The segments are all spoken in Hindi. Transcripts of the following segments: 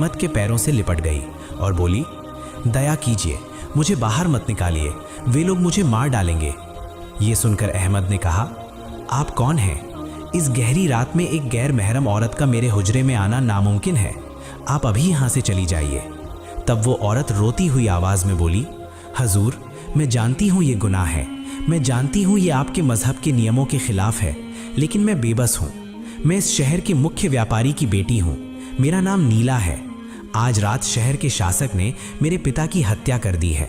अहमद के पैरों से लिपट गई और बोली, दया कीजिए, मुझे बाहर मत निकालिए, वे लोग मुझे मार डालेंगे। ये सुनकर अहमद ने कहा, आप कौन हैं? इस गहरी रात में एक गैर महरम औरत का मेरे हुजरे में आना नामुमकिन है, आप अभी यहाँ से चली जाइए। तब वो औरत रोती हुई आवाज़ में बोली, हजूर, मैं जानती हूँ ये गुनाह है, मैं जानती हूँ ये आपके मजहब के नियमों के खिलाफ है, लेकिन मैं बेबस हूँ। मैं इस शहर के मुख्य व्यापारी की बेटी हूँ, मेरा नाम नीला है। आज रात शहर के शासक ने मेरे पिता की हत्या कर दी है,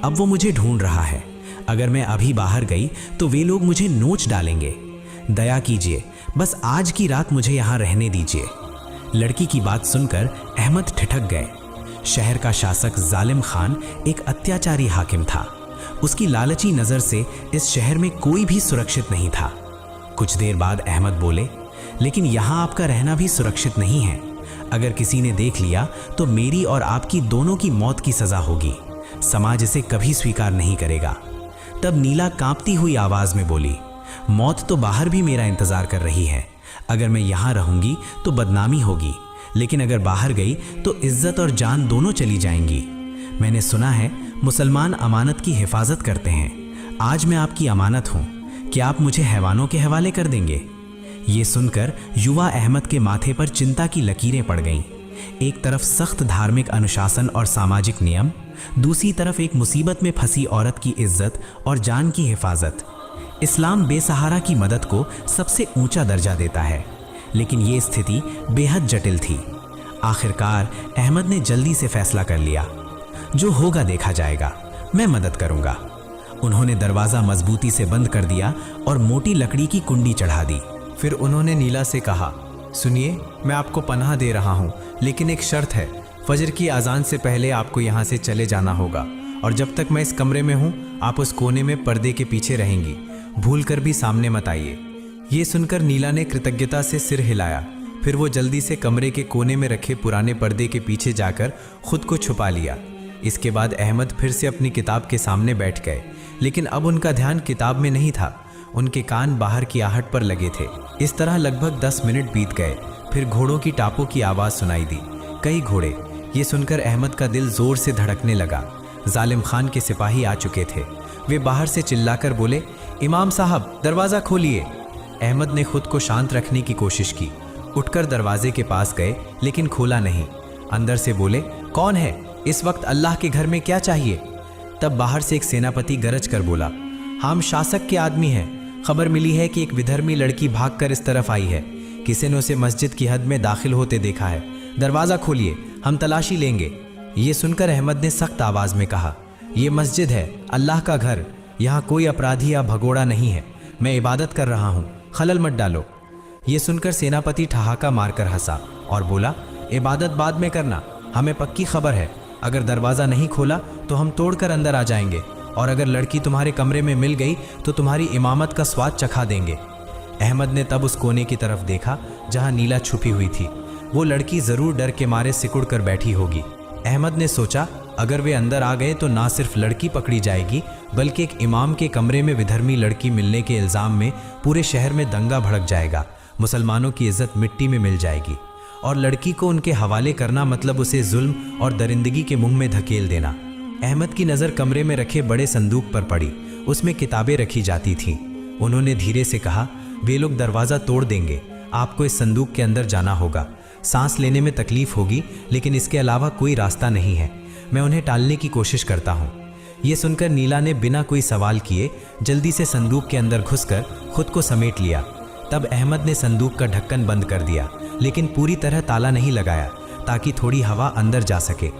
अब वो मुझे ढूंढ रहा है। अगर मैं अभी बाहर गई तो वे लोग मुझे नोच डालेंगे। दया कीजिए, बस आज की रात मुझे यहाँ रहने दीजिए। लड़की की बात सुनकर अहमद ठिठक गए। शहर का शासक जालिम खान एक अत्याचारी हाकिम था। उसकी लालची नज़र से इस शहर में कोई भी सुरक्षित नहीं था। कुछ देर बाद अहमद बोले, लेकिन यहाँ आपका रहना भी सुरक्षित नहीं है। अगर किसी ने देख लिया तो मेरी और आपकी दोनों की मौत की सज़ा होगी। समाज इसे कभी स्वीकार नहीं करेगा। तब नीला कांपती हुई आवाज़ में बोली, मौत तो बाहर भी मेरा इंतज़ार कर रही है। अगर मैं यहाँ रहूँगी तो बदनामी होगी, लेकिन अगर बाहर गई तो इज्जत और जान दोनों चली जाएंगी। मैंने सुना है मुसलमान अमानत की हिफाजत करते हैं। आज मैं आपकी अमानत हूँ, क्या आप मुझे हैवानों के हवाले कर देंगे? ये सुनकर युवा अहमद के माथे पर चिंता की लकीरें पड़ गईं। एक तरफ सख्त धार्मिक अनुशासन और सामाजिक नियम, दूसरी तरफ एक मुसीबत में फंसी औरत की इज्जत और जान की हिफाजत। इस्लाम बेसहारा की मदद को सबसे ऊंचा दर्जा देता है, लेकिन ये स्थिति बेहद जटिल थी। आखिरकार अहमद ने जल्दी से फैसला कर लिया, जो होगा देखा जाएगा, मैं मदद करूंगा। उन्होंने दरवाज़ा मजबूती से बंद कर दिया और मोटी लकड़ी की कुंडी चढ़ा दी। फिर उन्होंने नीला से कहा, सुनिए, मैं आपको पनाह दे रहा हूँ, लेकिन एक शर्त है, फजर की अजान से पहले आपको यहाँ से चले जाना होगा, और जब तक मैं इस कमरे में हूँ आप उस कोने में पर्दे के पीछे रहेंगी, भूलकर भी सामने मत आइए। ये सुनकर नीला ने कृतज्ञता से सिर हिलाया। फिर वो जल्दी से कमरे के कोने में रखे पुराने पर्दे के पीछे जाकर खुद को छुपा लिया। इसके बाद अहमद फिर से अपनी किताब के सामने बैठ गए, लेकिन अब उनका ध्यान किताब में नहीं था, उनके कान बाहर की आहट पर लगे थे। इस तरह लगभग 10 मिनट बीत गए। फिर घोड़ों की टापों की आवाज़ सुनाई दी, कई घोड़े। ये सुनकर अहमद का दिल जोर से धड़कने लगा। जालिम खान के सिपाही आ चुके थे। वे बाहर से चिल्लाकर बोले, इमाम साहब, दरवाज़ा खोलिए। अहमद ने खुद को शांत रखने की कोशिश की, उठकर दरवाजे के पास गए, लेकिन खोला नहीं। अंदर से बोले, कौन है? इस वक्त अल्लाह के घर में क्या चाहिए? तब बाहर से एक सेनापति गरज कर बोला, हम शासक के आदमी हैं। खबर मिली है कि एक विधर्मी लड़की भागकर इस तरफ आई है। किसी ने उसे मस्जिद की हद में दाखिल होते देखा है। दरवाज़ा खोलिए, हम तलाशी लेंगे। ये सुनकर अहमद ने सख्त आवाज़ में कहा, ये मस्जिद है, अल्लाह का घर, यहाँ कोई अपराधी या भगोड़ा नहीं है। मैं इबादत कर रहा हूँ, खलल मत डालो। ये सुनकर सेनापति ठहाका मारकर हंसा और बोला, इबादत बाद में करना, हमें पक्की खबर है, अगर दरवाज़ा नहीं खोला तो हम तोड़कर अंदर आ जाएंगे, और अगर लड़की तुम्हारे कमरे में मिल गई तो तुम्हारी इमामत का स्वाद चखा देंगे। अहमद ने तब उस कोने की तरफ देखा जहां नीला छुपी हुई थी। वो लड़की ज़रूर डर के मारे सिकुड़ कर बैठी होगी। अहमद ने सोचा, अगर वे अंदर आ गए तो ना सिर्फ लड़की पकड़ी जाएगी, बल्कि एक इमाम के कमरे में विधर्मी लड़की मिलने के इल्ज़ाम में पूरे शहर में दंगा भड़क जाएगा, मुसलमानों की इज्जत मिट्टी में मिल जाएगी, और लड़की को उनके हवाले करना मतलब उसे जुल्म और दरिंदगी के मुंह में धकेल देना। अहमद की नज़र कमरे में रखे बड़े संदूक पर पड़ी। उसमें किताबें रखी जाती थीं। उन्होंने धीरे से कहा, वे लोग दरवाज़ा तोड़ देंगे, आपको इस संदूक के अंदर जाना होगा। सांस लेने में तकलीफ होगी, लेकिन इसके अलावा कोई रास्ता नहीं है। मैं उन्हें टालने की कोशिश करता हूँ। ये सुनकर नीला ने बिना कोई सवाल किए जल्दी से संदूक के अंदर घुसकर खुद को समेट लिया। तब अहमद ने संदूक का ढक्कन बंद कर दिया, लेकिन पूरी तरह ताला नहीं लगाया, ताकि थोड़ी हवा अंदर जा सके।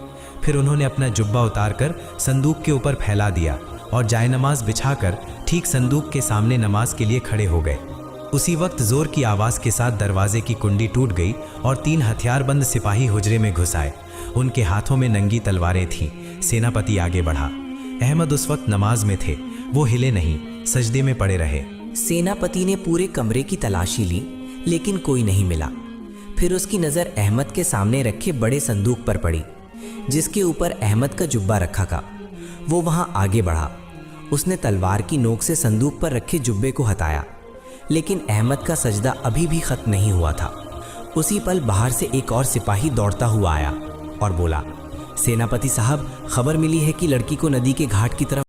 फिर उन्होंने अपना जुब्बा उतारकर संदूक के ऊपर फैला दिया और जायनमाज बिछाकर ठीक संदूक के सामने नमाज के लिए खड़े हो गए। उसी वक्त जोर की आवाज़ के साथ दरवाजे की कुंडी टूट गई और 3 हथियारबंद सिपाही हुजरे में घुस आए। उनके हाथों में नंगी तलवारें थीं। सेनापति आगे बढ़ा। अहमद उस वक्त नमाज में थे। वो हिले नहीं, सजदे में पड़े रहे। सेनापति ने पूरे कमरे की तलाशी ली, लेकिन कोई नहीं मिला। फिर उसकी नज़र अहमद के सामने रखे बड़े संदूक पर पड़ी, जिसके ऊपर अहमद का जुब्बा रखा था। वो वहां आगे बढ़ा। उसने तलवार की नोक से संदूक पर रखे जुब्बे को हटाया, लेकिन अहमद का सजदा अभी भी खत्म नहीं हुआ था। उसी पल बाहर से एक और सिपाही दौड़ता हुआ आया। और बोला, सेनापति साहब, खबर मिली है कि लड़की को नदी के घाट की तरफ